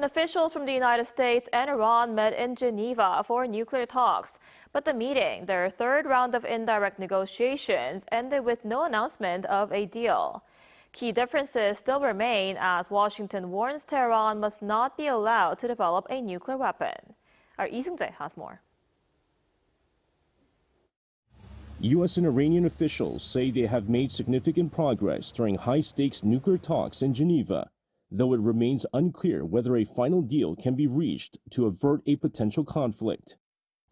And officials from the United States and Iran met in Geneva for nuclear talks. But the meeting, their third round of indirect negotiations, ended with no announcement of a deal. Key differences still remain as Washington warns Tehran must not be allowed to develop a nuclear weapon. Our Seung-jae has more. U.S. and Iranian officials say they have made significant progress during high-stakes nuclear talks in Geneva, though it remains unclear whether a final deal can be reached to avert a potential conflict.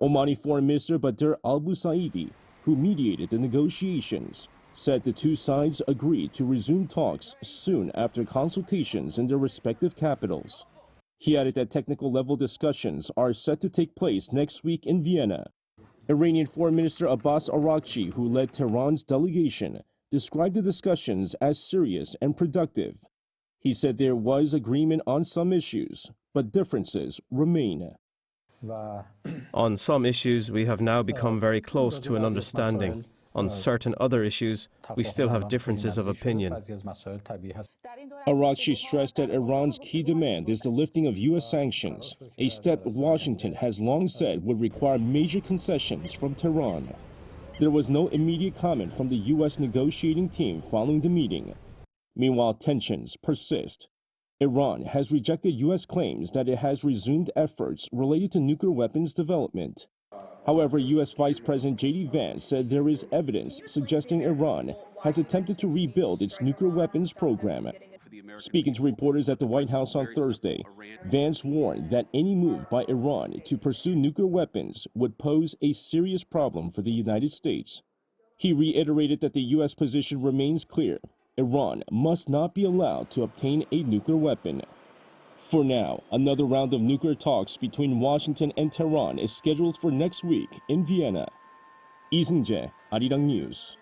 Omani Foreign Minister Badr Albusaidi, who mediated the negotiations, said the two sides agreed to resume talks soon after consultations in their respective capitals. He added that technical-level discussions are set to take place next week in Vienna. Iranian Foreign Minister Abbas, Araghchi, who led Tehran's delegation, described the discussions as serious and productive. He said there was agreement on some issues, but differences remain. On some issues, we have now become very close to an understanding. On certain other issues, we still have differences of opinion. Araghchi stressed that Iran's key demand is the lifting of U.S. sanctions, a step Washington has long said would require major concessions from Tehran. There was no immediate comment from the U.S. negotiating team following the meeting. Meanwhile, tensions persist. Iran has rejected U.S. claims that it has resumed efforts related to nuclear weapons development. However, U.S. Vice President J.D. Vance said there is evidence suggesting Iran has attempted to rebuild its nuclear weapons program. Speaking to reporters at the White House on Thursday, Vance warned that any move by Iran to pursue nuclear weapons would pose a serious problem for the United States. He reiterated that the U.S. position remains clear. Iran must not be allowed to obtain a nuclear weapon. For now, another round of nuclear talks between Washington and Tehran is scheduled for next week in Vienna. Seung-jae, Arirang News.